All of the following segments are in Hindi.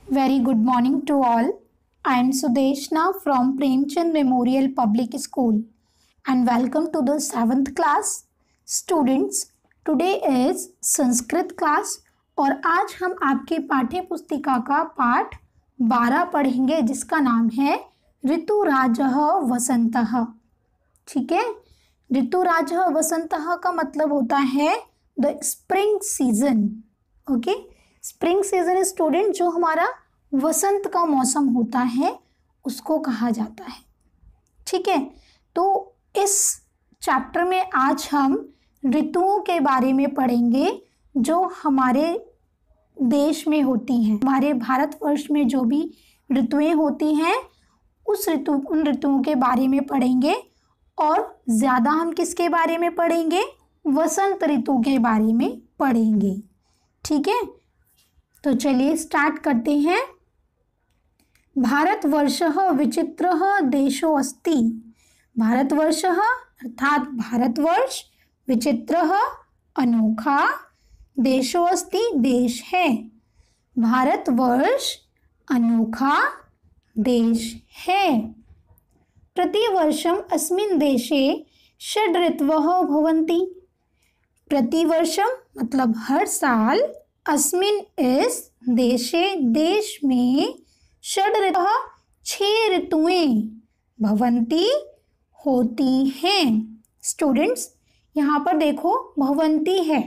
Very good morning to all. I am Sudeshna from Premchand Memorial Public School and welcome to the 7th class. Students, today is Sanskrit class और आज हम आपकी पाठ्य पुस्तिका का पाठ 12 पढ़ेंगे जिसका नाम है ऋतुराजः वसंतः। ठीक है, ऋतुराजः वसंतः का मतलब होता है the spring season. Okay, spring season student जो हमारा वसंत का मौसम होता है उसको कहा जाता है। ठीक है, तो इस चैप्टर में आज हम ऋतुओं के बारे में पढ़ेंगे जो हमारे देश में होती हैं। हमारे भारतवर्ष में जो भी ऋतुएं होती हैं उन ऋतुओं के बारे में पढ़ेंगे और ज़्यादा हम किसके बारे में पढ़ेंगे? वसंत ऋतु के बारे में पढ़ेंगे। ठीक है, तो चलिए स्टार्ट करते हैं। भारतवर्षः विचित्रः देशो अस्ति। भारतवर्षः अर्थात भारतवर्ष विचित्रः अनोखा देशो अस्ति देश है। भारतवर्ष अनोखा देश है। प्रतिवर्षम अस्मिन् देशे षड् ऋतवः भवन्ति। प्रतिवर्षम मतलब हर साल, अस्मिन् इस देशे देश में षड् ऋतवः 6 ऋतुएं भवन्ति होती हैं। स्टूडेंट्स यहाँ पर देखो भवन्ति है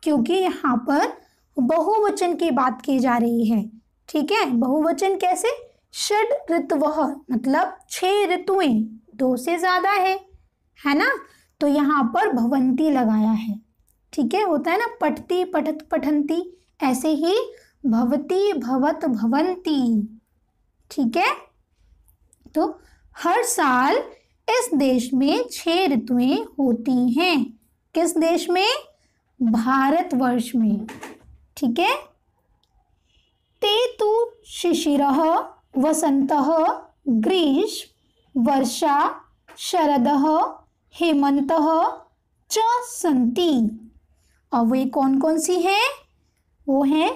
क्योंकि यहाँ पर बहुवचन की बात की जा रही है। ठीक है, बहुवचन कैसे? षड् ऋतवः मतलब 6 ऋतुएं, 2 से ज़्यादा है ना, तो यहाँ पर भवन्ति लगाया है। ठीक है, होता है ना पठती पठत पठन्ति, ऐसे ही भवति भवत भवन्ति। ठीक है, तो हर साल इस देश में 6 ऋतुएं होती हैं। किस देश में? भारतवर्ष में। ठीक है, ते तु शिशिरः वसन्तः ग्रीष्म वर्षा शरदः हेमन्तः च सन्ति। और वे कौन कौन सी हैं? वो हैं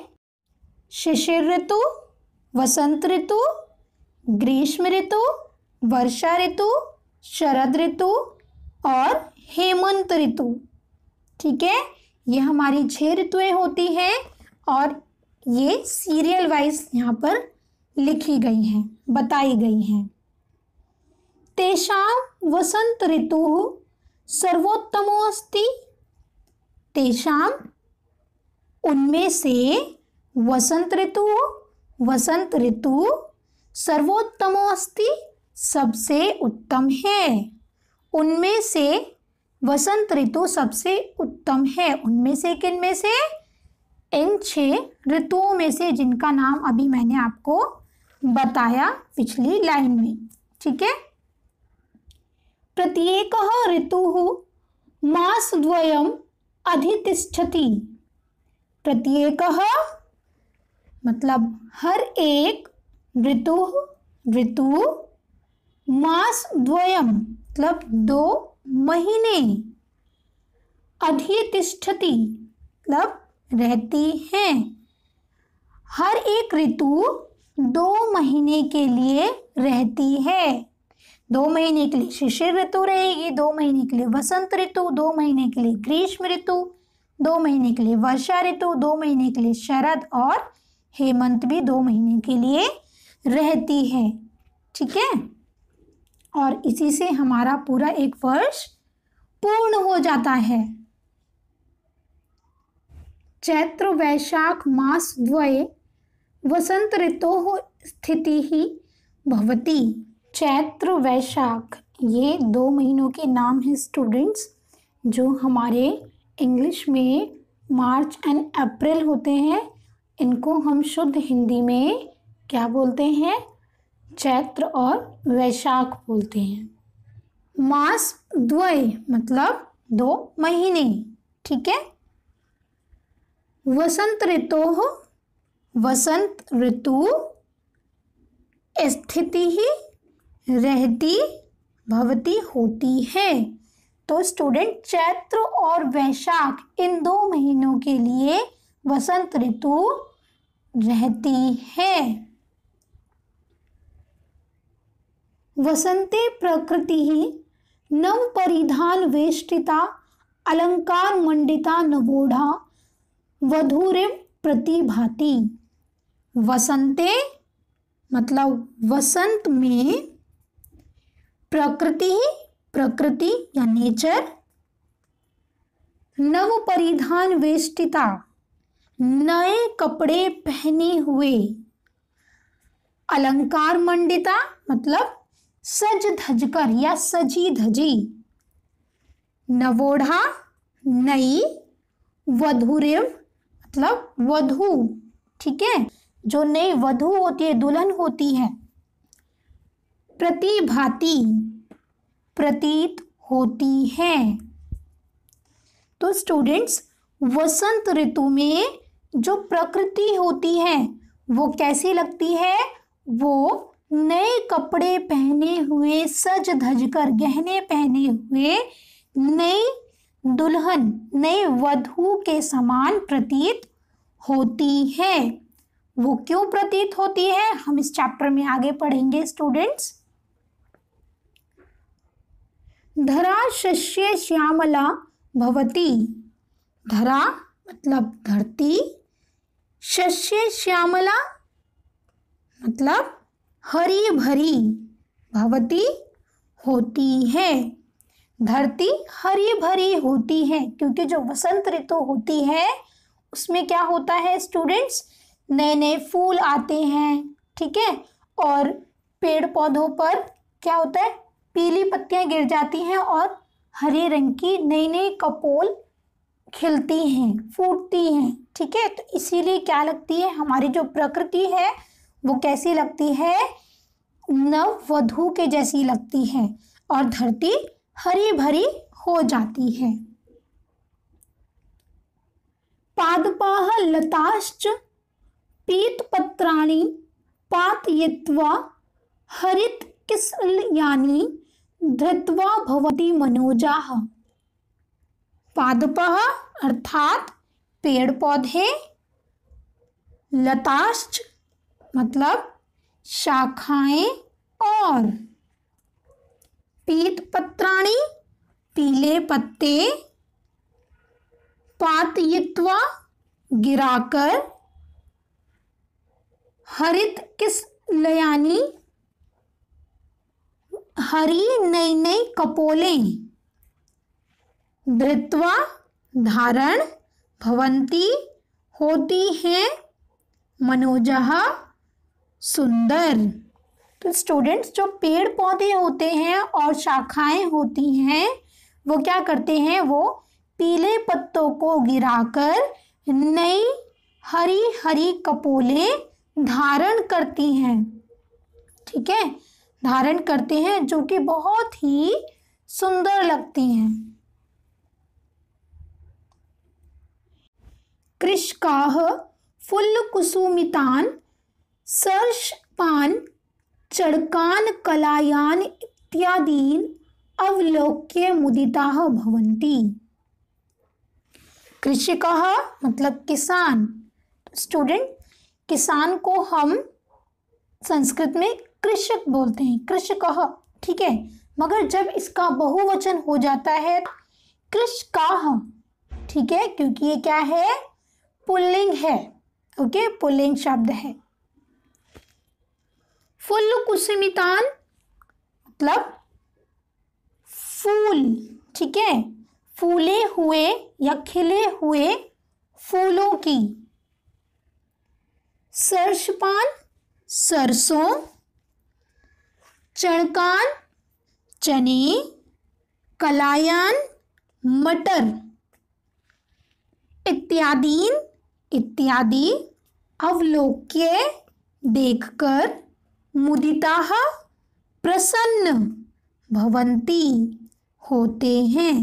शिशिर ऋतु, वसंत ऋतु, ग्रीष्म ऋतु, वर्षा ऋतु, शरद ऋतु और हेमंत ऋतु। ठीक है, ये हमारी 6 ऋतुएं होती हैं और ये सीरियल वाइज यहाँ पर लिखी गई हैं, बताई गई हैं। तेषां वसंत ऋतुः सर्वोत्तमो अस्ति। तेषां उनमें से वसंत ऋतु सर्वोत्तमो अस्ति सबसे उत्तम है। उनमें से वसंत ऋतु सबसे उत्तम है। उनमें से किन में से? इन 6 ऋतुओं में से जिनका नाम अभी मैंने आपको बताया पिछली लाइन में। ठीक है, प्रत्येकः ऋतुः मासद्वयम् अधितिष्ठति। प्रत्येकः मतलब हर एक ऋतु मासद्वयम् मतलब 2 महीने, अधितिष्ठति मतलब रहती हैं। हर एक ऋतु 2 महीने के लिए रहती है। 2 महीने के लिए शिशिर ऋतु रहेगी, 2 महीने के लिए वसंत ऋतु, 2 महीने के लिए ग्रीष्म ऋतु, 2 महीने के लिए वर्षा ऋतु, 2 महीने के लिए शरद और हेमंत भी 2 महीने के लिए रहती है। ठीक है, और इसी से हमारा पूरा एक वर्ष पूर्ण हो जाता है। चैत्र वैशाख मास द्वये वसंत ऋतोः स्थितिः भवति। चैत्र वैशाख ये 2 महीनों के नाम हैं स्टूडेंट्स, जो हमारे इंग्लिश में मार्च एंड अप्रैल होते हैं। इनको हम शुद्ध हिंदी में क्या बोलते हैं? चैत्र और वैशाख बोलते हैं। मास द्वय मतलब 2 महीने। ठीक है, वसंत ऋतु स्थिति ही रहती भवती होती है। तो स्टूडेंट चैत्र और वैशाख इन 2 महीनों के लिए वसंत ऋतु रहती है। वसंते प्रकृतिः नव परिधान वेष्टिता अलंकार मंडिता नवोढ़ा वधूरिव प्रतिभाति। वसंते मतलब वसंत में, प्रकृति प्रकृति या नेचर, नव परिधान वेष्टिता नए कपड़े पहने हुए, अलंकार मंडिता मतलब सज धज कर या सजी धजी, नवोढ़ा नई, वधूरिव मतलब वधू, ठीक है, जो नई वधू होती है, दुल्हन होती है, प्रतिभाति प्रतीत होती है। तो स्टूडेंट्स, वसंत ऋतु में जो प्रकृति होती है वो कैसी लगती है? वो नए कपड़े पहने हुए, सज धज कर गहने पहने हुए नई दुल्हन, नई वधू के समान प्रतीत होती है। वो क्यों प्रतीत होती है, हम इस चैप्टर में आगे पढ़ेंगे स्टूडेंट्स। धरा शस्य श्यामला भवती, धरा मतलब धरती, शस्य श्यामला मतलब हरी भरी, भवती होती है, धरती हरी भरी होती है, क्योंकि जो वसंत ऋतु होती है उसमें क्या होता है स्टूडेंट्स, नए नए फूल आते हैं, ठीक है, और पेड़ पौधों पर क्या होता है, पीली पत्तियां गिर जाती हैं और हरे रंग की नई नई कपोल खिलती हैं, फूटती हैं, ठीक है। तो इसीलिए क्या लगती है, हमारी जो प्रकृति है वो कैसी लगती है, नव वधू के जैसी लगती है और धरती हरी भरी हो जाती है। पादपाः लताश्च पीतपत्राणि पातयित्वा हरितकिसलयानि धृत्वा भवति मनोजाः। पादपः अर्थात पेड़ पौधे, लताश्च मतलब शाखाएं, और पीतपत्राणि पीले पत्ते, पातयित्वा गिराकर, हरितकिसलयानि हरी नई नई कपोलें, धृत्वा धारण, भवंती होती हैं, मनोजः सुंदर। तो स्टूडेंट्स, जो पेड़ पौधे होते हैं और शाखाएं होती हैं वो क्या करते हैं, वो पीले पत्तों को गिराकर नई हरी हरी कपोलें धारण करती हैं, ठीक है, धारण करते हैं, जो कि बहुत ही सुंदर लगती हैं। कृषकाः फुल्लकुसुमितान् सर्षपान् चर्कान् कलायान् इत्यादीन् अवलोक्य मुदिताः भवन्ति। कृषकः मतलब किसान। स्टूडेंट, किसान को हम संस्कृत में कृषक बोलते हैं, कृषकः, ठीक है, मगर जब इसका बहुवचन हो जाता है कृषकाः, ठीक है, क्योंकि ये क्या है, पुल्लिंग है, ओके, पुल्लिंग शब्द है। फुल्लकुसुमितान् मतलब फूल, ठीक है, फूले हुए या खिले हुए फूलों की। सर्षपान सरसों, चणकान चने, कलायान मटर, इत्यादीन इत्यादि, अवलोक्य देखकर, मुदिताः प्रसन्न, भवन्ति होते हैं।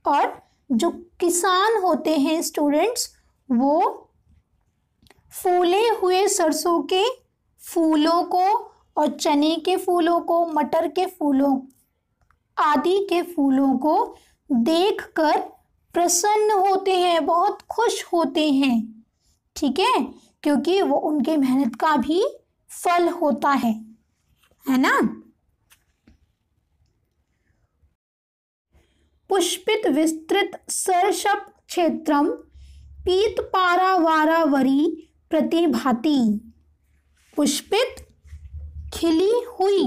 और जो किसान होते हैं स्टूडेंट्स, वो फूले हुए सरसों के फूलों को और चने के फूलों को, मटर के फूलों आदि के फूलों को देखकर प्रसन्न होते हैं, बहुत खुश होते हैं, ठीक है, क्योंकि वो उनके मेहनत का भी फल होता है ना। पुष्पित विस्तृत सरसप क्षेत्रम पीतपारावारावरी प्रतिभाति। पुष्पित खिली हुई,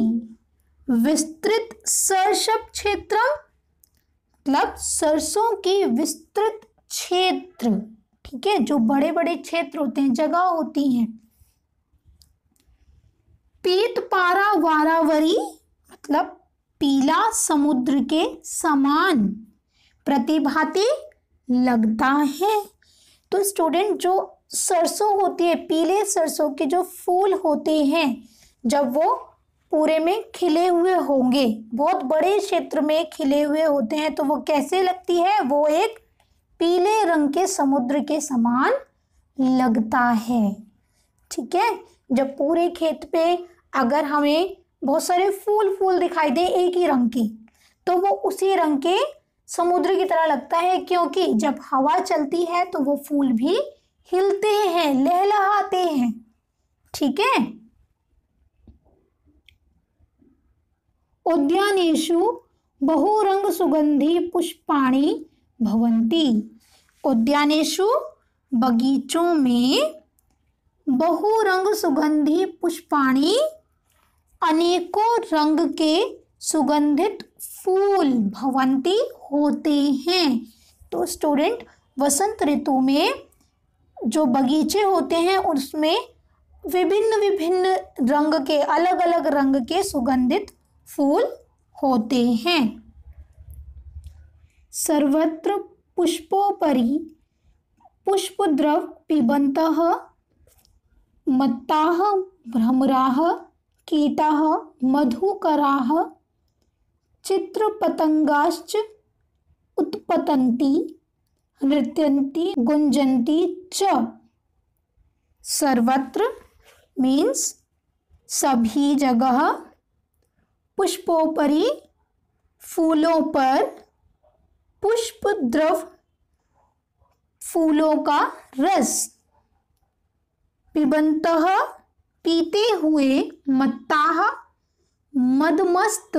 विस्तृत सरसप क्षेत्रम मतलब सरसों के विस्तृत क्षेत्र, ठीक है, जो बड़े बड़े क्षेत्र होते हैं, जगह होती हैं। पीतपारावारावरी मतलब पीला समुद्र के समान, प्रतिभाति लगता है। तो स्टूडेंट, जो सरसों होती है, पीले सरसों के जो फूल होते हैं, जब वो पूरे में खिले हुए होंगे, बहुत बड़े क्षेत्र में खिले हुए होते हैं, तो वो कैसे लगती है? वो एक पीले रंग के समुद्र के समान लगता है, ठीक है। जब पूरे खेत पे अगर हमें बहुत सारे फूल दिखाई दे एक ही रंग के, तो वो उसी रंग के समुद्र की तरह लगता है, क्योंकि जब हवा चलती है तो वो फूल भी हिलते हैं, लहलहाते हैं, ठीक है। उद्यानेषु बहुरंग सुगंधी पुष्पाणि भवन्ति। उद्यानेषु बगीचों में बहुरंग सुगंधी पुष्पाणि अनेकों रंग के सुगंधित फूल भवन्ति होते हैं। तो स्टूडेंट, वसंत ऋतु में जो बगीचे होते हैं उसमें विभिन्न विभिन्न रंग के, अलग अलग रंग के सुगंधित फूल होते हैं। सर्वत्र पुष्पोपरि पुष्पद्रव पिबन्तः मत्ताः भ्रमराः कीटाः मधुकराः चित्रपतंगाश्च उत्पतन्ति नृत्यन्ति गुंजन्ति च। सर्वत्र मीन्स सभी जगह, पुष्पोपरि फूलों पर, पुष्पद्रव फूलों का रस, पिबन्तः पीते हुए, मत्ताः मदमस्त,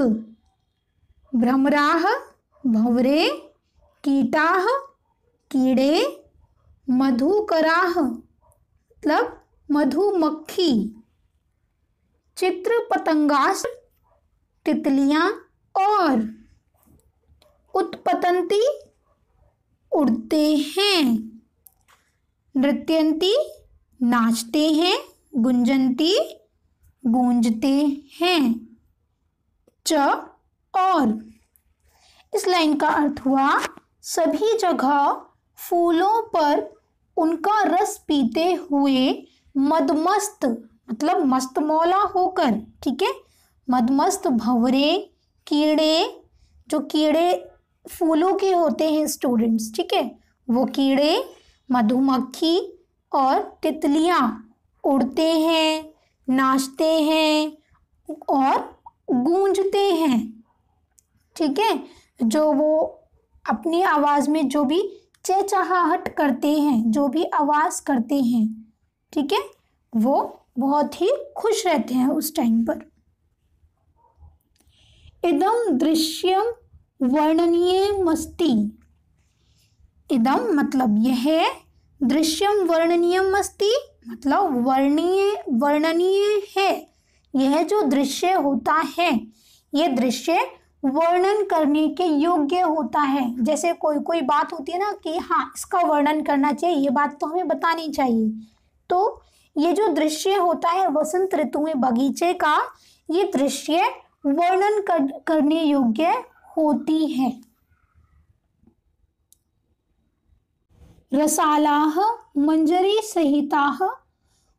भ्रमराः भंवरे, कीटाः कीड़े, मधुकराः मतलब मधुमक्खी, चित्र पतंगास तितलियां, और उत्पतंती उड़ते हैं, नृत्यंती नाचते हैं, गुंजंती गूंजते हैं, च और। इस लाइन का अर्थ हुआ सभी जगह फूलों पर उनका रस पीते हुए मदमस्त मतलब मस्तमौला होकर, ठीक है, मदमस्त भंवरे कीड़े, जो कीड़े फूलों के होते हैं स्टूडेंट्स, ठीक है, वो कीड़े, मधुमक्खी और तितलियां उड़ते हैं, नाचते हैं और गूंजते हैं, ठीक है, जो वो अपनी आवाज़ में जो भी चहचहाहट करते हैं, जो भी आवाज़ करते हैं, ठीक है, वो बहुत ही खुश रहते हैं उस टाइम पर। इदम दृश्यम वर्णनीयमस्ति। इदम मतलब यह, दृश्यम वर्णनीयमस्ति मतलब वर्णनीय है। यह जो दृश्य होता है, यह दृश्य वर्णन करने के योग्य होता है। जैसे कोई कोई बात होती है ना कि हाँ इसका वर्णन करना चाहिए, ये बात तो हमें बतानी चाहिए। तो ये जो दृश्य होता है वसंत ऋतु में बगीचे का, ये दृश्य वर्णन करने योग्य होती है। रसालाः मंजरी सहिताः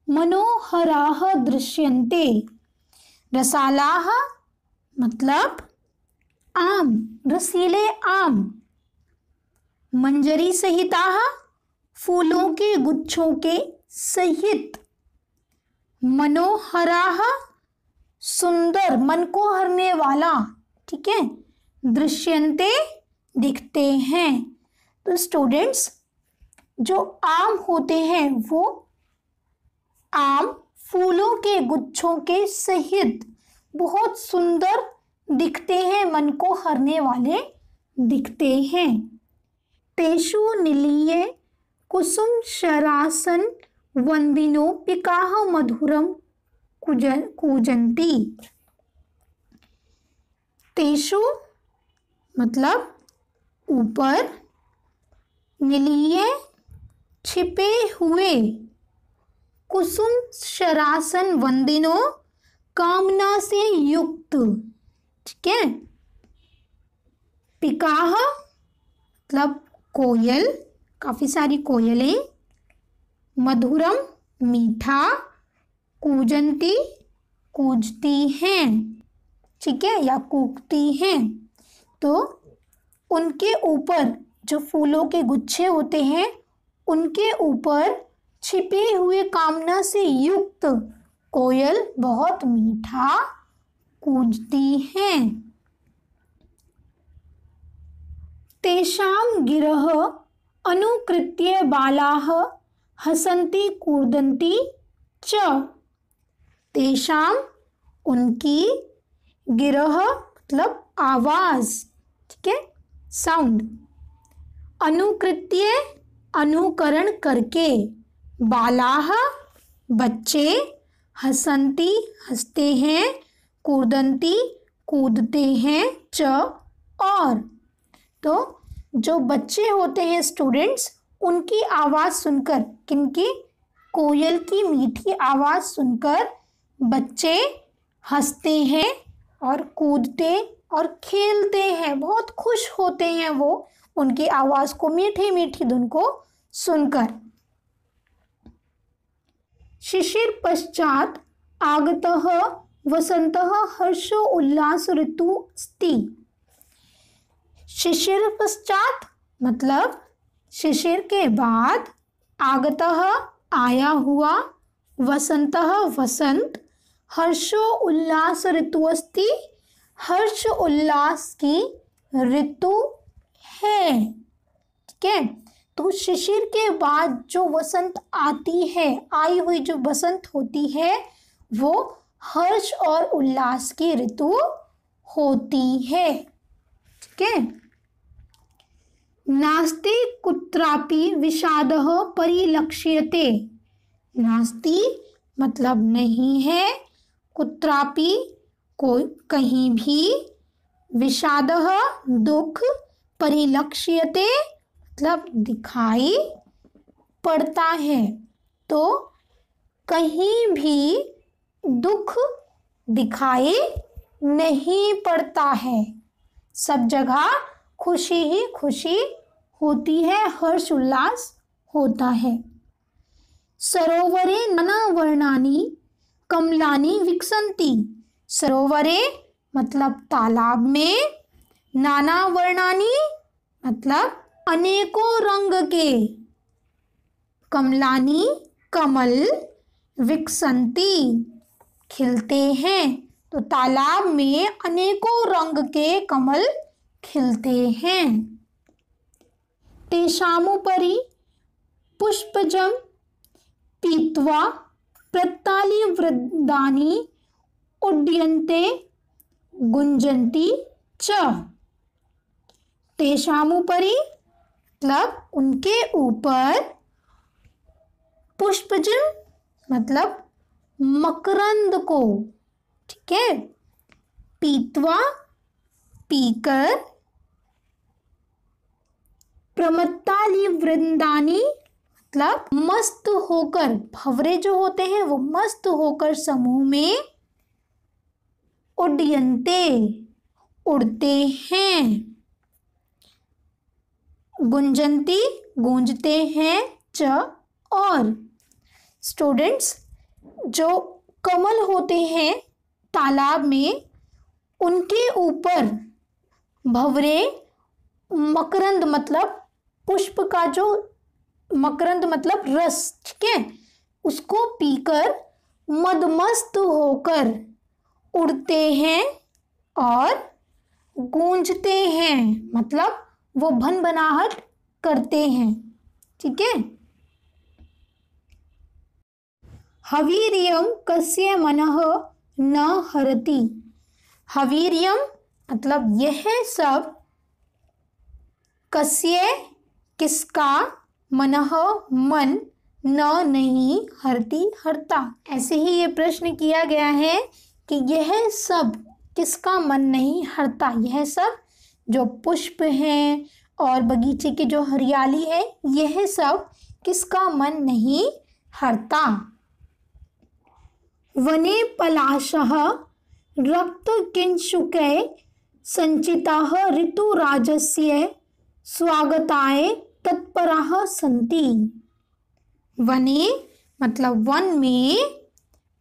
मनोहराः दृश्यन्ते। रसालाः मतलब आम, रसीले आम, मंजरी सहिताः फूलों के गुच्छों के सहित, मनोहराः सुंदर, मन को हरने वाला, ठीक है, दृश्यन्ते दिखते हैं। तो स्टूडेंट्स, जो आम होते हैं वो आम फूलों के गुच्छों के सहित बहुत सुंदर दिखते हैं, मन को हरने वाले दिखते हैं। तेषु नीलीय कुसुम शरासन वंदिनो पिकाह मधुरम कूजंती। तेषु मतलब ऊपर, नीलीय छिपे हुए, कुसुम शरासन वंदिनो कामना से युक्त, ठीक है। पिकाह मतलब कोयल, काफी सारी कोयलें, मधुरम मीठा, कूजंती कूजती हैं, ठीक है, या कूकती हैं। तो उनके ऊपर जो फूलों के गुच्छे होते हैं उनके ऊपर छिपे हुए कामना से युक्त कोयल बहुत मीठा कूजती हैं। तेषां गिरः अनुकृत्य बालाः हसन्ति कूर्दन्ति च। तेषां उनकी, गिरः मतलब आवाज, ठीक है, साउंड, अनुकृत्य अनुकरण करके, बालाह बच्चे, हसन्ति हंसते हैं, कूर्दन्ति कूदते हैं, च और। तो जो बच्चे होते हैं स्टूडेंट्स, उनकी आवाज़ सुनकर, किनकी, कोयल की मीठी आवाज़ सुनकर बच्चे हंसते हैं और कूदते और खेलते हैं, बहुत खुश होते हैं वो उनकी आवाज़ को, मीठी मीठी धुन को सुनकर। शिशिर पश्चात आगतः वसंतः हर्षो उल्लास ऋतु अस्ति। शिशिर पश्चात मतलब शिशिर के बाद, आगतः आया हुआ, वसंतः वसंत, हर्षो उल्लास ऋतु अस्ति हर्ष उल्लास की ऋतु है, ठीक है। तो शिशिर के बाद जो वसंत आती है, आई हुई जो बसंत होती है, वो हर्ष और उल्लास की ऋतु होती है, ठीक है। नास्ति कुत्रापि विषादः परिलक्ष्यते। नास्ति मतलब नहीं है, कुत्रापि कोई कहीं भी, विषादः दुख, परिलक्ष्यते मतलब दिखाई पड़ता है। तो कहीं भी दुख दिखाई नहीं पड़ता है, सब जगह खुशी ही खुशी होती है, हर्ष उल्लास होता है। सरोवरे नाना वर्णानि कमलानि विकसन्ति। सरोवरे मतलब तालाब में, नाना वर्णानि मतलब अनेकों रंग के, कमलानि कमल, विकसन्ति खिलते हैं। तो तालाब में अनेकों रंग के कमल खिलते हैं। तेषामुपरि पुष्पजं पीत्वा प्रत्तालिवृन्दानि उड्यन्ते गुंजन्ति च। तेषामुपरि मतलब उनके ऊपर, पुष्पजं मतलब मकरंद को, ठीक है, पीत्वा पीकर, प्रमत्तालिवृन्दानि मतलब मस्त होकर, भंवरे जो होते हैं वो मस्त होकर समूह में, उड्यन्ते उड़ते हैं, गुंजन्ति गूंजते हैं, च और। स्टूडेंट्स, जो कमल होते हैं तालाब में, उनके ऊपर भंवरे, मकरंद मतलब पुष्प का जो, मकरंद मतलब रस, ठीक है, उसको पीकर मदमस्त होकर उड़ते हैं और गूंजते हैं, मतलब वो भनभनाहट करते हैं, ठीक है। हवीर्यम कस्य मनः न हरति। हवीर्यम मतलब यह सब, कस्य किसका, मनः मन, न नहीं, हरति हरता। ऐसे ही ये प्रश्न किया गया है कि यह सब किसका मन नहीं हरता। यह सब जो पुष्प हैं और बगीचे की जो हरियाली है, यह सब किसका मन नहीं हरता। वने पलाशः रक्तकिंशुकै संचिताः ऋतुराजस्य स्वागताय तत्पराः सन्ति। वने मतलब वन में,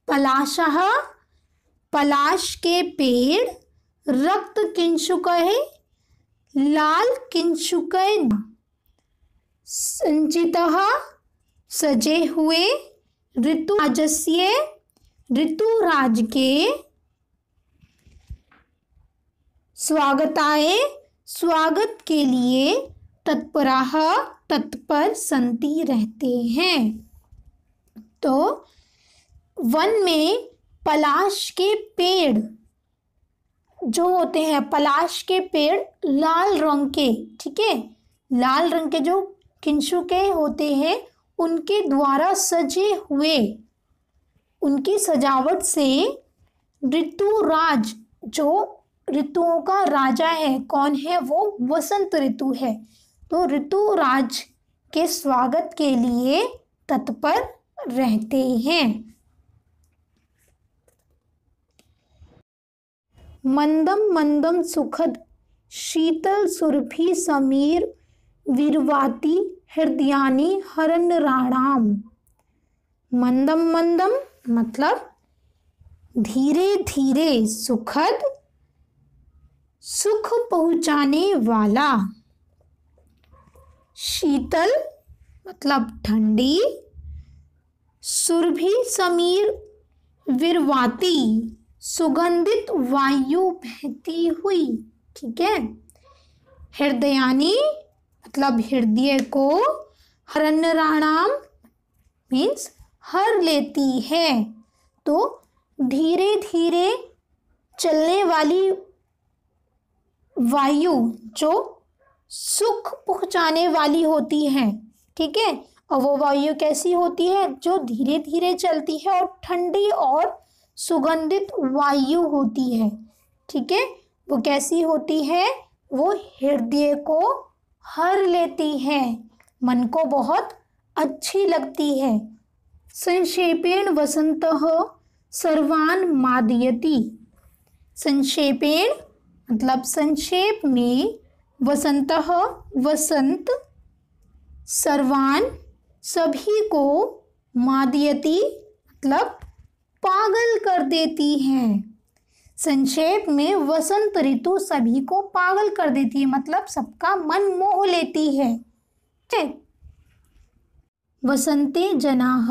पलाशः पलाश के पेड़, रक्त किंशुकै लाल किंशुकै, संचितः सजे हुए, ऋतुराजस्य ऋतुराज के, स्वागताय स्वागत के लिए, तत्पराः तत्पर, संति रहते हैं। तो वन में पलाश के पेड़ जो होते हैं, पलाश के पेड़ लाल रंग के, ठीक है, लाल रंग के जो किंशुके होते हैं उनके द्वारा सजे हुए, उनकी सजावट से ऋतुराज जो ऋतुओं का राजा है, कौन है वो, वसंत ऋतु है, तो ऋतुराज के स्वागत के लिए तत्पर रहते हैं। मंदम मंदम सुखद शीतल सुरभि समीर विरवाति हृदयानि हरनराणाम। मंदम मंदम मतलब धीरे धीरे, सुखद सुख पहुंचाने वाला, शीतल मतलब ठंडी, सुरभि समीर विरवाती सुगंधित वायु बहती हुई, ठीक है। हृदयानी मतलब हृदय को, हरनराणाम मीन्स हर लेती है, तो धीरे धीरे चलने वाली वायु जो सुख पहुंचाने वाली होती है, ठीक है। और वो वायु कैसी होती है, जो धीरे धीरे चलती है और ठंडी और सुगंधित वायु होती है, ठीक है। वो कैसी होती है, वो हृदय को हर लेती है, मन को बहुत अच्छी लगती है। संक्षेपेण वसंतः सर्वान् मादयति। संक्षेपेण मतलब संक्षेप में, वसंतः वसंत, सर्वान सभी को, मादयति मतलब पागल कर देती है। संक्षेप में वसंत ऋतु सभी को पागल कर देती है, मतलब सबका मन मोह लेती है, ठीक। वसंते जनाः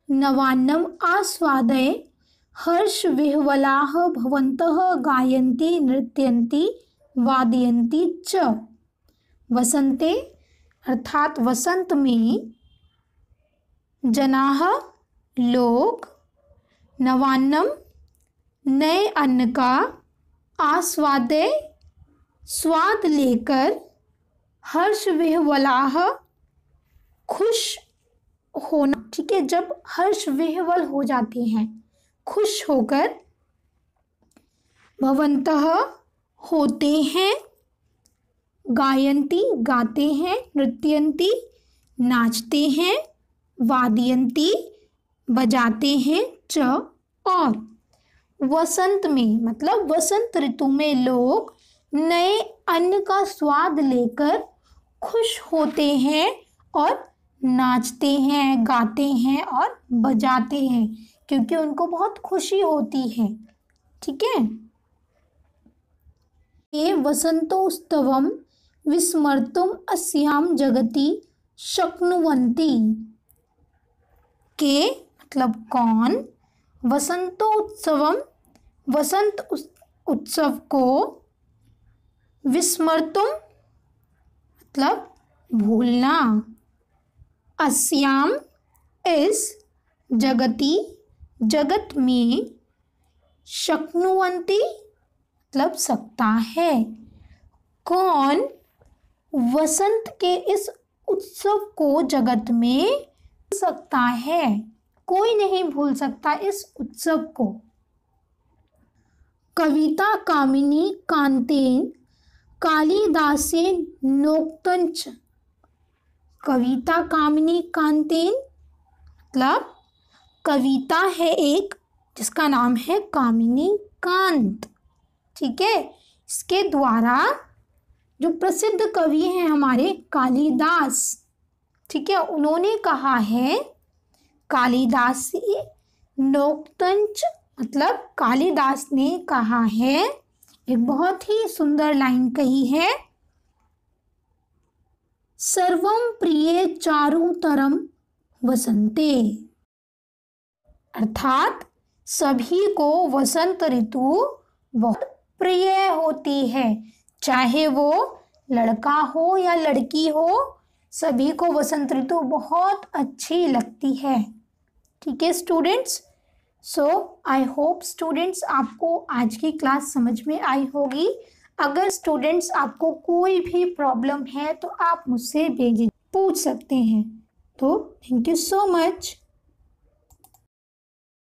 नवान्नम आस्वादय हर्ष विह्वलाः भवन्तः गायन्ति नृत्यन्ति वादयन्ति च। वसंते अर्थात वसंत में, जनाः लोग, नवान्नम नए अन्न का, आस्वादय स्वाद लेकर, हर्ष विह्वलाः खुश होना, ठीक है। जब हर्ष विह्वल हो जाते हैं, खुश होकर, भवन्तः होते हैं, गायन्ति गाते हैं, नृत्यन्ति नाचते हैं, वादयन्ति बजाते हैं, च और। वसंत में मतलब वसंत ऋतु में लोग नए अन्न का स्वाद लेकर खुश होते हैं और नाचते हैं, गाते हैं और बजाते हैं, क्योंकि उनको बहुत खुशी होती है, ठीक है। ये वसंतोत्सवम विस्मर्तुम अस्याम जगति शक्नुवन्ति। के मतलब कौन, वसंतोत्सवम वसंत उत्सव को, विस्मर्तुम मतलब भूलना, अस्याम इस जगति जगत में, शक्नुवन्ति मतलब सकता है। कौन वसंत के इस उत्सव को जगत में भूल सकता है? कोई नहीं भूल सकता इस उत्सव को। कविता कामिनी कांतेन कालिदासेन नोक्तञ्च। कविता कामिनी कांतेन मतलब कविता है एक जिसका नाम है कामिनी कांत। ठीक है, इसके द्वारा जो प्रसिद्ध कवि हैं हमारे कालिदास, ठीक है, उन्होंने कहा है, कालिदास नोक्तञ्च मतलब कालिदास ने कहा है, एक बहुत ही सुंदर लाइन कही है, सर्वं प्रिये चारुतरम वसंते। अर्थात सभी को वसंत ऋतु बहुत प्रिय होती है, चाहे वो लड़का हो या लड़की हो, सभी को वसंत ऋतु बहुत अच्छी लगती है। ठीक है students, so I hope students आपको आज की क्लास समझ में आई होगी। अगर स्टूडेंट्स आपको कोई भी प्रॉब्लम है तो आप मुझसे बेझिझक पूछ सकते हैं। तो थैंक यू सो मच।